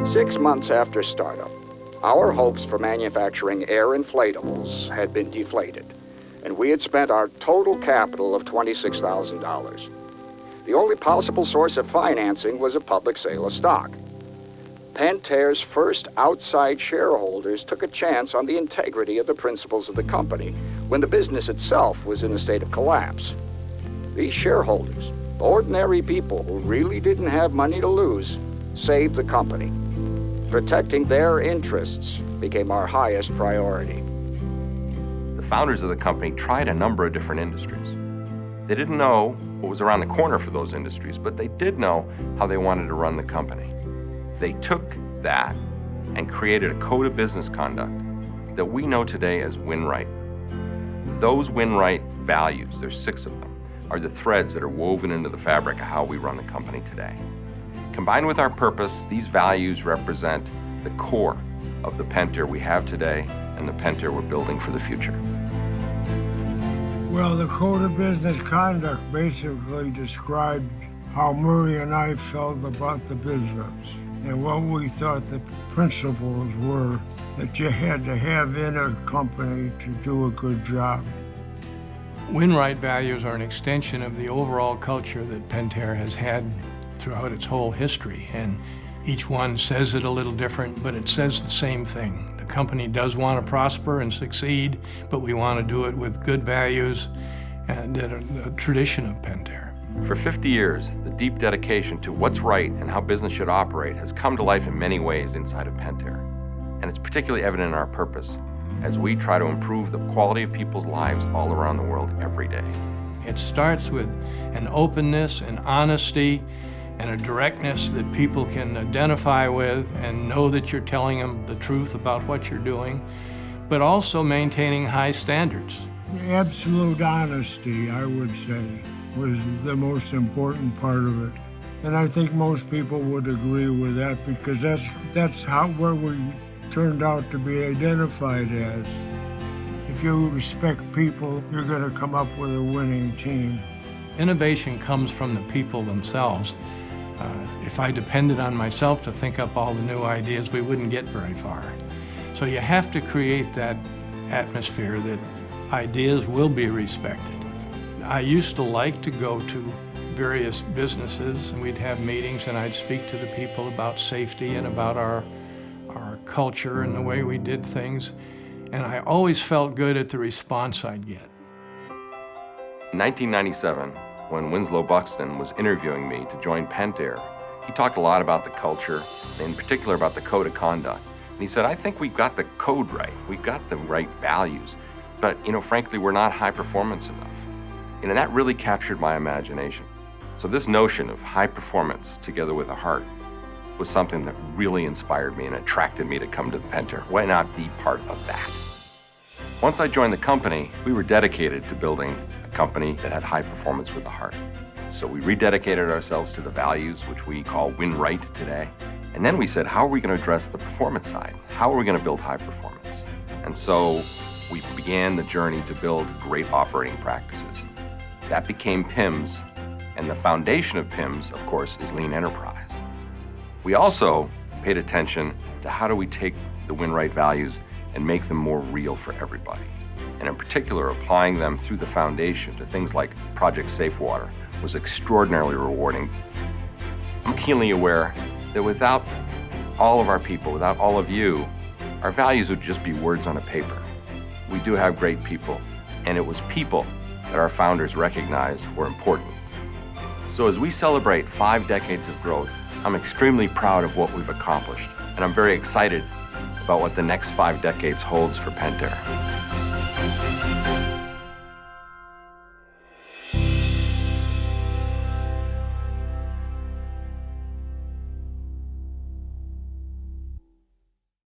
6 months after startup, our hopes for manufacturing air inflatables had been deflated, and we had spent our total capital of $26,000. The only possible source of financing was a public sale of stock. Pentair's first outside shareholders took a chance on the integrity of the principles of the company when the business itself was in a state of collapse. These shareholders, ordinary people who really didn't have money to lose, saved the company. Protecting their interests became our highest priority. The founders of the company tried a number of different industries. They didn't know what was around the corner for those industries, but they did know how they wanted to run the company. They took that and created a code of business conduct that we know today as Win Right. Those Win Right values, there's 6 of them, are the threads that are woven into the fabric of how we run the company today. Combined with our purpose, these values represent the core of the Pentair we have today and the Pentair we're building for the future. Well, the Code of Business Conduct basically described how Murray and I felt about the business and what we thought the principles were that you had to have in a company to do a good job. Win Right values are an extension of the overall culture that Pentair has had throughout its whole history, and each one says it a little different, but it says the same thing. The company does want to prosper and succeed, but we want to do it with good values and a tradition of Pentair. For 50 years, the deep dedication to what's right and how business should operate has come to life in many ways inside of Pentair. And it's particularly evident in our purpose as we try to improve the quality of people's lives all around the world every day. It starts with an openness and honesty and a directness that people can identify with and know that you're telling them the truth about what you're doing, but also maintaining high standards. Absolute honesty, I would say, was the most important part of it. And I think most people would agree with that because that's where we turned out to be identified as. If you respect people, you're going to come up with a winning team. Innovation comes from the people themselves. If I depended on myself to think up all the new ideas, we wouldn't get very far. So you have to create that atmosphere that ideas will be respected. I used to like to go to various businesses and we'd have meetings and I'd speak to the people about safety and about our culture and the way we did things. And I always felt good at the response I'd get. In 1997, when Winslow Buxton was interviewing me to join Pentair, he talked a lot about the culture, in particular about the code of conduct. And he said, I think we've got the code right. We've got the right values. But, frankly, we're not high performance enough. And that really captured my imagination. So this notion of high performance together with a heart was something that really inspired me and attracted me to come to the Pentair. Why not be part of that? Once I joined the company, we were dedicated to building a company that had high performance with a heart. So we rededicated ourselves to the values, which we call Win Right today. And then we said, how are we going to address the performance side? How are we going to build high performance? And so we began the journey to build great operating practices. That became PIMS, and the foundation of PIMS, of course, is Lean Enterprise. We also paid attention to how do we take the Win Right values and make them more real for everybody. And in particular, applying them through the foundation to things like Project Safe Water was extraordinarily rewarding. I'm keenly aware that without all of our people, without all of you, our values would just be words on a paper. We do have great people, and it was people that our founders recognized were important. So as we celebrate 5 decades of growth, I'm extremely proud of what we've accomplished, and I'm very excited about what the next 5 decades holds for Pentair.